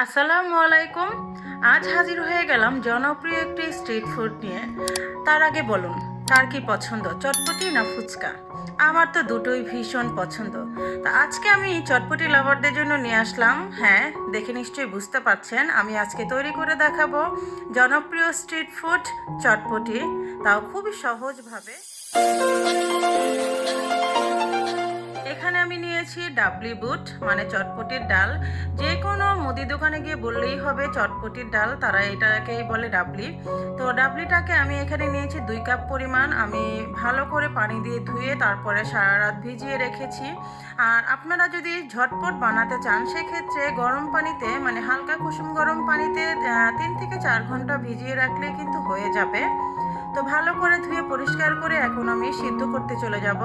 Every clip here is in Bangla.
আসসালামুয়ালাইকুম। আজ হাজির হয়ে গেলাম জনপ্রিয় একটি স্ট্রিট ফুড নিয়ে। তার আগে বলুন, কার কি পছন্দ, চটপটি না ফুচকা? আমার তো দুটোই ভীষণ পছন্দ। তা আজকে আমি চটপটি লাভারদের জন্য নিয়ে আসলাম। হ্যাঁ, দেখে নিশ্চয়ই বুঝতে পারছেন আমি আজকে তৈরি করে দেখাবো জনপ্রিয় স্ট্রিট ফুড চটপটি, তাও খুবই সহজভাবে। এখানে আমি নিয়েছি ডাবলি বুট, মানে চটপটির ডাল। যে কোনো মুদি দোকানে গিয়ে বললেই হবে চটপটির ডাল, তারা এটাকেই বলে ডাবলি। তো ডাবলিটাকে আমি এখানে নিয়েছি 2 কাপ পরিমাণ। আমি ভালো করে পানি দিয়ে ধুয়ে তারপরে সারা রাত ভিজিয়ে রেখেছি। আর আপনারা যদি ঝটপট বানাতে চান সেক্ষেত্রে গরম পানিতে, মানে হালকা কুসুম গরম পানিতে 3 থেকে 4 ঘন্টা ভিজিয়ে রাখলে কিন্তু হয়ে যাবে। তো ভালো করে ধুয়ে পরিষ্কার করে এখন আমি সিদ্ধ করতে চলে যাব।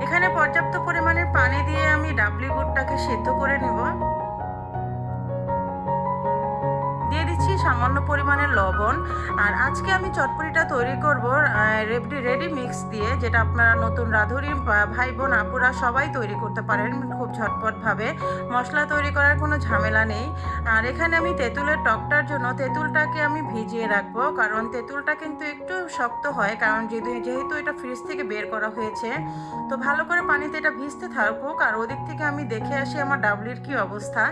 এখানে পর্যাপ্ত পরিমাণের পানি দিয়ে আমি ডাবলি বুটটাকে সিদ্ধ করে নেব। দিয়ে দিচ্ছি সামান্য পরিমাণের লবণ। আর আজকে আমি চটপটিটা তৈরি করব রেডি মিক্স দিয়ে, যেটা আপনারা নতুন রাঁধুনি ভাই বোন আপুরা সবাই তৈরি করতে পারেন খুব ঝটপটভাবে। মশলা তৈরি করার কোনো ঝামেলা নেই। আর এখানে আমি তেঁতুলের টকটার জন্য তেঁতুলটাকে আমি ভিজিয়ে রাখবো, কারণ তেঁতুলটা কিন্তু একটু শক্ত হয়, কারণ যেহেতু এটা ফ্রিজ থেকে বের করা হয়েছে। তো ভালো করে পানিতে এটা ভিজতে থাকুক, আর ওদিক থেকে আমি দেখে আসি আমার ডাবলির কি অবস্থা।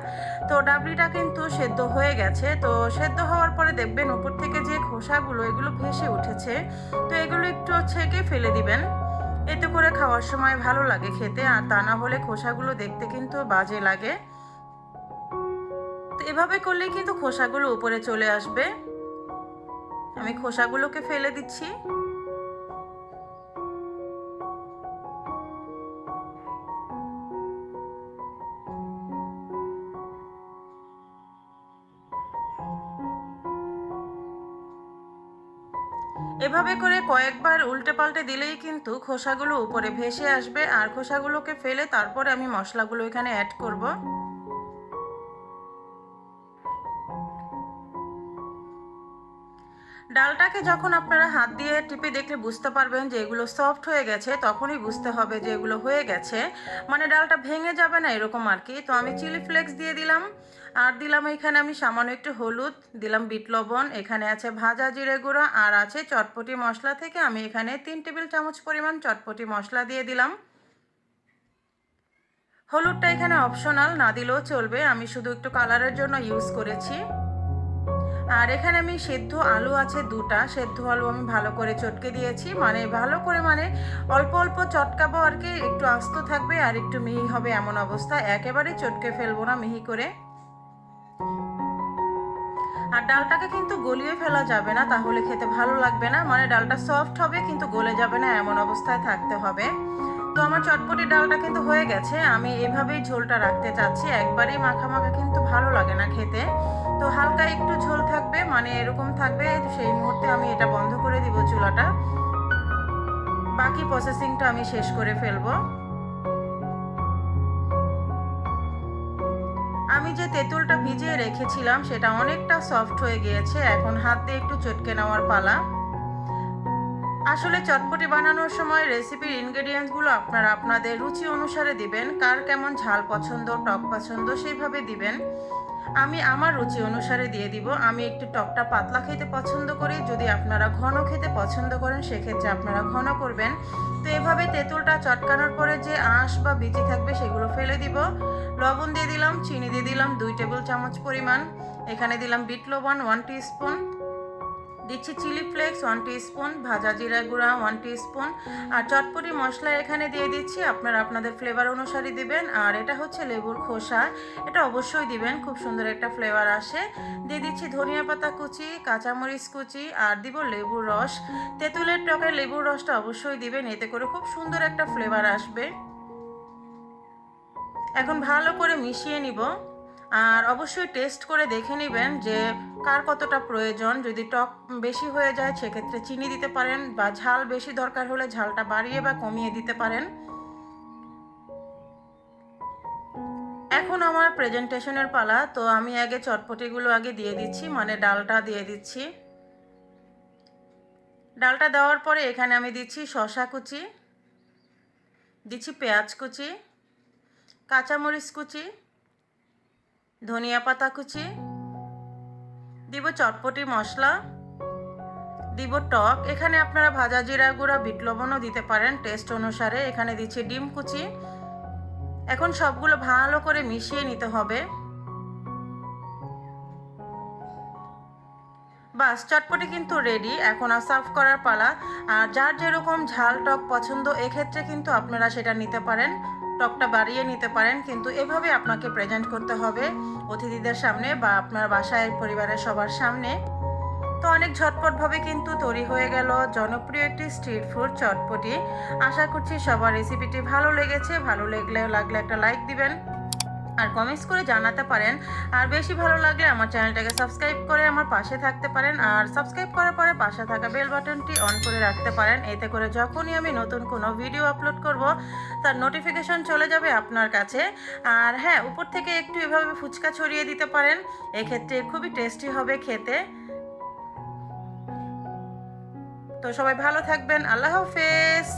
তো ডাবলিটা কিন্তু সেদ্ধ হয়ে গেছে। তো সেদ্ধ হওয়ার পরে দেখবেন উপর থেকে যে খোসাগুলো এগুলো ভেসে উঠেছে, তো এগুলো একটু ছেঁকে ফেলে দিবেন। এতে করে খাওয়ার সময় ভালো লাগে খেতে, আর তা না হলে খোসাগুলো দেখতে কিন্তু বাজে লাগে। তো এভাবে করলে কিন্তু খোসাগুলো উপরে চলে আসবে। আমি খোসাগুলোকে ফেলে দিচ্ছি। এভাবে করে কয়েকবার উল্টে পাল্টে দিলেই কিন্তু খোসাগুলো উপরে ভেসে আসবে। আর খোসাগুলোকে ফেলে তারপরে আমি মশলাগুলো এখানে অ্যাড করব। ডালটাকে যখন আপনারা হাত দিয়ে টিপে দেখলে বুঝতে পারবেন যে এগুলো সফট হয়ে গেছে, তখনই বুঝতে হবে যে এগুলো হয়ে গেছে, মানে ডালটা ভেঙে যাবে না এরকম আর কি। তো আমি চিলি ফ্লেক্স দিয়ে দিলাম, আর দিলাম এখানে আমি সামান্য একটু হলুদ, দিলাম বিট লবণ, এখানে আছে ভাজা জিরে গুঁড়ো, আর আছে চটপটি মশলা থেকে আমি এখানে 3 টেবিল চামচ পরিমাণ চটপটি মশলা দিয়ে দিলাম। হলুদটা এখানে অপশনাল, না দিলেও চলবে, আমি শুধু একটু কালারের জন্য ইউজ করেছি। আর এখানে আমি সেদ্ধ আলু আছে 2টা, সেদ্ধ আলু আমি ভালো করে চটকে দিয়েছি, মানে ভালো করে, মানে অল্প অল্প চটকাবো আর কি, একটু আস্ত থাকবে আর একটু মিহি হবে এমন অবস্থা, একেবারে চটকে ফেলবো না মিহি করে। আর ডালটাকে কিন্তু গলিয়ে ফেলা যাবে না, তাহলে খেতে ভালো লাগবে না, মানে ডালটা সফট হবে কিন্তু গলে যাবে না এমন অবস্থায় থাকতে হবে। তো আমার চটপটি ডালটা কিন্তু হয়ে গেছে। আমি এভাবেই ঝোলটা রাখতে চাচ্ছি, একবারেই মাখা মাখা কিন্তু ভালো লাগে না খেতে। তো হালকা একটু ঝোল থাকবে, মানে এরকম থাকবে, সেই মুহূর্তে আমি এটা বন্ধ করে দিব চুলাটা। বাকি প্রসেসিংটা আমি শেষ করে ফেলবো। আমি যে তেঁতুলটা ভিজিয়ে রেখেছিলাম সেটা অনেকটা সফট হয়ে গিয়েছে, এখন হাত দিয়ে একটু চটকে নেওয়ার পালা। আসলে চটপটি বানানোর সময় রেসিপির ইনগ্রেডিয়েন্টসগুলো আপনারা আপনাদের রুচি অনুসারে দিবেন, কার কেমন ঝাল পছন্দ টক পছন্দ সেইভাবে দিবেন। আমি আমার রুচি অনুসারে দিয়ে দিব। আমি একটু টকটা পাতলা খেতে পছন্দ করি, যদি আপনারা ঘন খেতে পছন্দ করেন সেক্ষেত্রে আপনারা ঘন করবেন। তো এভাবে তেঁতুলটা চটকানোর পরে যে আঁশ বা বিচি থাকবে সেগুলো ফেলে দিব। লবণ দিয়ে দিলাম, চিনি দিয়ে দিলাম 2 টেবিল চামচ পরিমাণ, এখানে দিলাম বিট লবণ 1 টিস্পুন, দিচ্ছি চিলি ফ্লেক্স 1 টিস্পুন, ভাজা জিরা গুঁড়া 1 টিস্পুন, আর চটপটি মশলা এখানে দিয়ে দিচ্ছি, আপনারা আপনাদের ফ্লেভার অনুসারে দিবেন। আর এটা হচ্ছে লেবুর খোসা, এটা অবশ্যই দিবেন, খুব সুন্দর একটা ফ্লেভার আসে। দিয়ে দিচ্ছি ধনিয়া পাতা কুচি, কাঁচামরিচ কুচি, আর দিব লেবুর রস। তেঁতুলের টকে লেবুর রসটা অবশ্যই দিবেন, এতে করে খুব সুন্দর একটা ফ্লেভার আসবে। এখন ভালো করে মিশিয়ে নিব। আর অবশ্যই টেস্ট করে দেখে নেবেন যে কার কতটা প্রয়োজন। যদি টক বেশি হয়ে যায় সেক্ষেত্রে চিনি দিতে পারেন, বা ঝাল বেশি দরকার হলে ঝালটা বাড়িয়ে বা কমিয়ে দিতে পারেন। এখন আমার প্রেজেন্টেশনের পালা। তো আমি আগে চটপটিগুলো আগে দিয়ে দিচ্ছি, মানে ডালটা দিয়ে দিচ্ছি। ডালটা দেওয়ার পরে এখানে আমি দিচ্ছি শসা কুচি, দিচ্ছি পেঁয়াজ কুচি, কাঁচামরিচ কুচি, ধনিয়া পাতা কুচি, দিব চটপটি মশলা, দিব টক। এখানে আপনারা ভাজা জিরা গুঁড়া, বিট লবণও দিতে পারেন টেস্ট অনুসারে। এখানে দিচ্ছি ডিম কুচি। এখন সবগুলো ভালো করে মিশিয়ে নিতে হবে। বাস, চটপটি কিন্তু রেডি। এখন আর সার্ভ করার পালা। আর যার যেরকম ঝাল টক পছন্দ এক্ষেত্রে কিন্তু আপনারা সেটা নিতে পারেন, টকটা বাড়িয়ে নিতে পারেন। কিন্তু এভাবে আপনাকে প্রেজেন্ট করতে হবে অতিথিদের সামনে বা আপনার বাসায় পরিবারের সবার সামনে। তো অনেক ঝটপটভাবে কিন্তু তৈরি হয়ে গেল জনপ্রিয় একটি স্ট্রিট ফুড চটপটি। আশা করছি সবার রেসিপিটি ভালো লেগেছে। ভালো লাগলে একটা লাইক দিবেন আর কমেন্টস করে জানাতে পারেন। আর বেশি ভালো লাগলে আমার চ্যানেলটাকে সাবস্ক্রাইব করে আমার পাশে থাকতে পারেন। আর সাবস্ক্রাইব করার পরে পাশে থাকা বেল বাটনটি অন করে রাখতে পারেন। এতে করে যখনই আমি নতুন কোনো ভিডিও আপলোড করব তার নোটিফিকেশন চলে যাবে আপনার কাছে। আর হ্যাঁ, উপর থেকে একটু এভাবে ফুচকা ছড়িয়ে দিতে পারেন। এক্ষেত্রে খুবই টেস্টি হবে খেতে। তো সবাই ভালো থাকবেন। আল্লাহ হাফেজ।